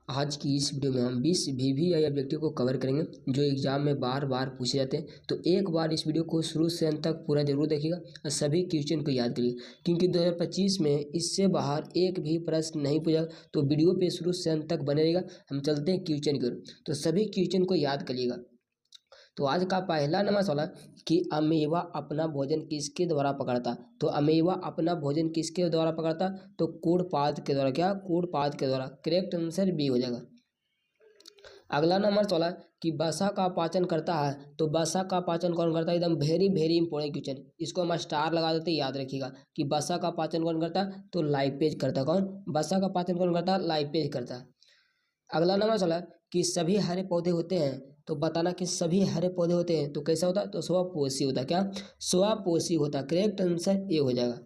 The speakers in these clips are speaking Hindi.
आज की इस वीडियो में हम 20 वीवीआई ऑब्जेक्टिव को कवर करेंगे जो एग्जाम में बार बार पूछे जाते हैं। तो एक बार इस वीडियो को शुरू से अंत तक पूरा जरूर देखिएगा और सभी क्वेश्चन को याद करिए, क्योंकि 2025 में इससे बाहर एक भी प्रश्न नहीं पूछा। तो वीडियो पे शुरू से अंत तक बने रहेगा। हम चलते हैं क्वेश्चन की ओर, तो सभी क्वेश्चन को याद करिएगा। तो आज का पहला नंबर सवाल कि अमेवा अपना भोजन किसके द्वारा पकड़ता। तो अमेवा अपना भोजन किसके द्वारा पकड़ता, तो कूड़पाद के द्वारा। क्या, कूड़पाद के द्वारा। करेक्ट आंसर बी हो जाएगा। अगला नंबर सवाल कि वसा का पाचन करता है। तो वसा का पाचन कौन करता है, एकदम वेरी वेरी इंपॉर्टेंट क्वेश्चन, इसको हम स्टार लगा देते, याद रखिएगा कि वसा का पाचन कौन करता है, तो लाइपेज करता है। कौन, वसा का पाचन कौन करता है, लाइपेज करता है। अगला नंबर चला कि सभी हरे पौधे होते हैं। तो बताना कि सभी हरे पौधे होते हैं तो कैसा होता है, तो स्वपोषी होता है। क्या, स्वपोषी होता है। करेक्ट आंसर ये हो जाएगा।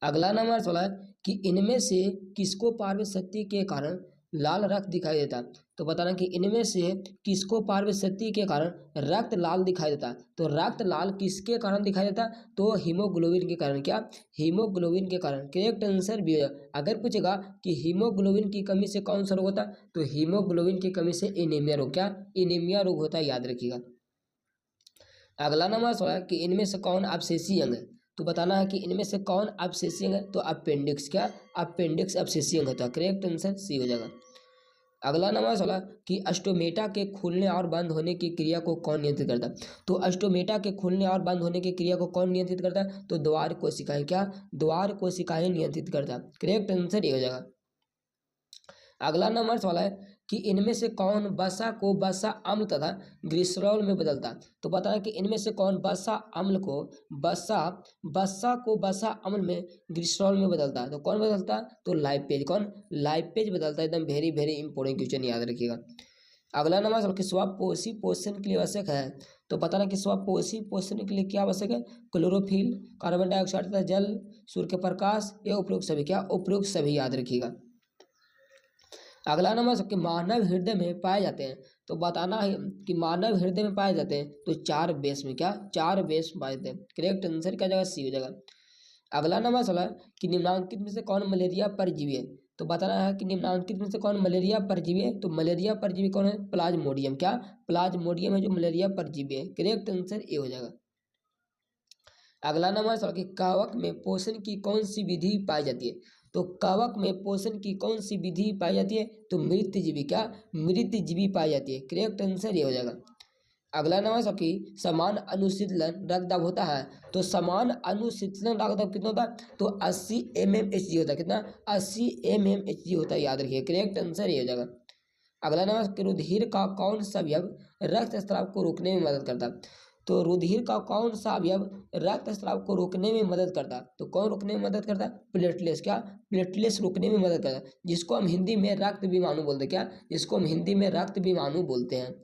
अगला नंबर चला कि इनमें से किसको पार्वती शक्ति के कारण लाल रक्त दिखाई देता। तो बताना कि इनमें से किसको पार्वती शक्ति के कारण रक्त लाल दिखाई देता। तो रक्त लाल किसके कारण दिखाई देता, तो हीमोग्लोबिन के कारण। क्या, हीमोग्लोबिन के कारण। करेक्ट आंसर भी। अगर पूछेगा कि हीमोग्लोबिन की कमी से कौन सा रोग होता, तो हीमोग्लोबिन की कमी से एनीमिया रोग। क्या, एनीमिया रोग होता है, याद रखिएगा। अगला नंबर सवाल कि इनमें से कौन अवशेषी अंग है। तो बताना है कि इनमें से कौन अवशेषी अंग है, तो अपेंडिक्स। क्या, अपेंडिक्स अवशेषी अंग होता है। करेक्ट आंसर सी हो जाएगा। अगला नंबर सवाल कि अस्टोमेटा के खुलने और बंद होने की क्रिया को कौन नियंत्रित करता है। तो अस्टोमेटा के खुलने और बंद होने की क्रिया को कौन नियंत्रित करता है, तो द्वार कोशिकाएं। क्या, द्वार कोशिकाएं नियंत्रित करता है। करेक्ट आंसर ये हो जाएगा। अगला नंबर सवाल है कि इनमें से कौन वसा को वसा अम्ल तथा ग्लिसरॉल में बदलता। तो बताना कि इनमें से कौन वसा अम्ल को वसा अम्ल में ग्लिसरॉल में बदलता है। तो कौन बदलता है, तो लाइपेज। कौन, लाइपेज बदलता है। एकदम वेरी वेरी इंपॉर्टेंट क्वेश्चन, याद रखिएगा। अगला नंबर सवाल कि स्वपोषी पोषण के लिए आवश्यक है। तो बताना कि स्वपोषी पोषण के लिए क्या आवश्यक है, क्लोरोफिल, कार्बन डाइऑक्साइड तथा जल, सूर्य के प्रकाश, या उपरोक्त सभी। क्या, उपरोक्त सभी, याद रखिएगा। अगला नंबर सबके मानव हृदय में पाए जाते हैं। तो बताना है कि मानव हृदय में पाए जाते हैं तो 4 बेस में। क्या, 4 बेस पाए जाते हैं। करेक्ट आंसर क्या जाएगा, सी हो जाएगा। अगला नंबर सवाल कि निम्नांकित में से कौन मलेरिया परजीवी है। तो बताना है कि निम्नांकित में से कौन मलेरिया परजीवी है। तो मलेरिया परजीवी कौन है, प्लाज्मोडियम। क्या, प्लाज्मोडियम है जो मलेरिया परजीवी है। करेक्ट आंसर ए हो जाएगा। अगला नंबर सवाल कि कवक में पोषण की कौन सी विधि पाई जाती है। तो कवक में पोषण की कौन सी विधि पाई जाती है, तो मृतजीवी। क्या, मृतजीवी पाई जाती है। करेक्ट आंसर ये हो जाएगा। अगला नंबर सवाल कि समान अनुशीतलन रक्तदाब होता है। तो समान अनुशीतलन रक्तदाब कितना होता है, तो 80 mmHg होता है। कितना, 80 mmHg होता है, याद रखिए। करेक्ट आंसर ये हो जाएगा। अगला नंबर रुधिर का कौन सा अवयव रक्त स्राव को रोकने में मदद करता है। तो रुधिर का कौन सा अवयव रक्त स्राव को रोकने में मदद करता है, तो कौन रोकने में मदद करता है, प्लेटलेट्स। क्या, प्लेटलेट्स रोकने में मदद करता है, जिसको हम हिंदी में रक्त विमाणु बोलते हैं। क्या, जिसको हम हिंदी में रक्त विमाणु बोलते हैं।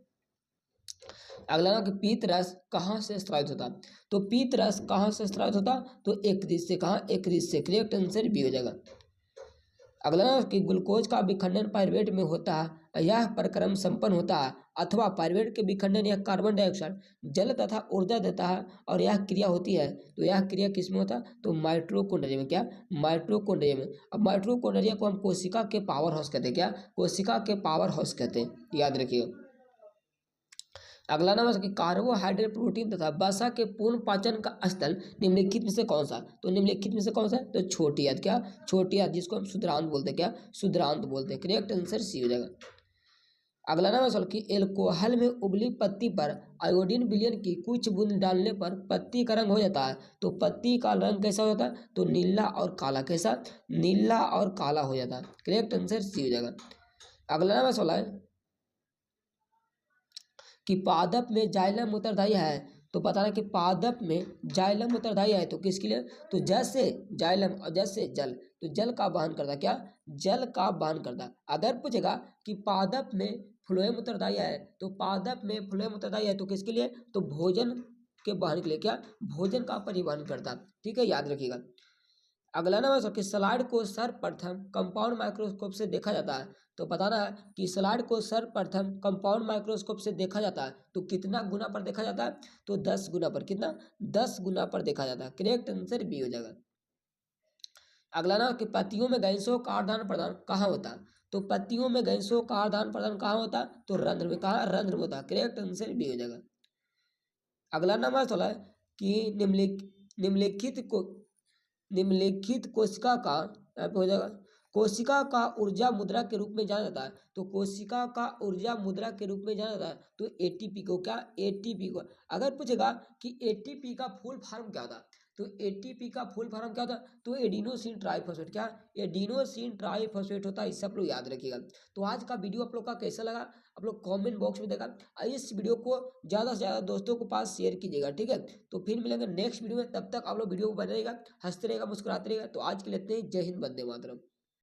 अगला कि पीत रस कहाँ से स्रावित होता। तो पीत रस कहाँ से स्रावित होता, तो यकृत से। कहाँ, यकृत से। करेक्ट आंसर बी हो जाएगा। अगला कि ग्लूकोज का विखंडन पायरुवेट में होता है, यह प्रक्रम संपन्न होता है, अथवा पायरुवेट के विखंडन यह कार्बन डाइऑक्साइड जल तथा ऊर्जा देता है और यह क्रिया होती है। तो यह क्रिया किसमें होता है, तो माइटोकॉन्ड्रिया में। क्या, माइटोकॉन्ड्रिया में। अब माइटोकॉन्ड्रिया को हम कोशिका के पावर हाउस कहते हैं। क्या, कोशिका के पावर हाउस कहते हैं, याद रखिएगा। अगला नंबर कि कार्बोहाइड्रेट, प्रोटीन तथा वसा के पूर्ण पाचन का स्थल निम्नलिखित में से कौन सा। तो निम्नलिखित में से कौन सा है, तो छोटी आंत। क्या, छोटी आंत, जिसको हम शुद्रांत बोलते हैं। क्या, शुद्रांत बोलते हैं। करेक्ट आंसर सी हो जाएगा। अगला नंबर सवाल कि एल्कोहल में उबली पत्ती पर आयोडीन विलयन की कुछ बूंद डालने पर पत्ती का रंग हो जाता है। तो पत्ती का रंग कैसा होता है, तो नीला और काला। कैसा, नीला और काला हो जाता है। करेक्ट आंसर सी हो जाएगा। अगला नंबर सवाल है कि पादप में जाइलम उत्तरदायी है। तो बताना कि पादप में जाइलम उत्तरदायी है तो किसके लिए, तो जैसे जाइलम और जैसे जल, तो जल का वहन करता। क्या, जल का वहन करता। अगर पूछेगा कि पादप में फ्लोएम उत्तरदायी है, तो पादप में फ्लोएम उत्तरदायी है तो किसके लिए, तो भोजन के वहन के लिए। क्या, भोजन का परिवहन करता। ठीक है, याद रखिएगा। अगला नंबर सबके स्लाइड को सर्वप्रथम कंपाउंड माइक्रोस्कोप से देखा जाता है। तो बताना है कि स्लाइड को सर्वप्रथम कंपाउंड माइक्रोस्कोप से देखा जाता है तो कितना गुना पर देखा जाता है, तो 10 गुना पर। कितना, 10 गुना पर देखा जाता है। करेक्ट आंसर बी हो जाएगा। अगला ना कि पत्तियों में गैसों का आदान प्रदान कहाँ होता है। तो पत्तियों में गैसों का आदान प्रदान कहाँ होता? तो रंध्र में। कहाँ? रंध्र में होता। करेक्ट आंसर बी हो जाएगा। अगला नंबर 16 कि निम्नलिखित कोशिका का, यहाँ पे हो जाएगा, कोशिका का ऊर्जा मुद्रा के रूप में जाना जाता है। तो कोशिका का ऊर्जा मुद्रा के रूप में जाना जाता है तो एटीपी को। क्या? एटीपी को। अगर पूछेगा कि एटीपी का फुल फॉर्म क्या होता है, तो एटीपी का फुल फॉर्म क्या होता है? तो एडिनोसिन ट्राइफॉस्फेट। क्या? एडिनोसिन ट्राइफॉस्फेट होता है। इसे आप लोग याद रखिएगा। तो आज का वीडियो आप लोग का कैसा लगा आप लोग कमेंट बॉक्स में देगा। इस वीडियो को ज़्यादा से ज़्यादा दोस्तों के पास शेयर कीजिएगा, ठीक है। तो फिर मिलेंगे नेक्स्ट वीडियो में, तब तक आप लोग वीडियो को बनाइएगा, हंसते रहेगा, मुस्कुराते रहेगा। तो आज के लिए इतने ही। जय हिंद, वंदे मातरम।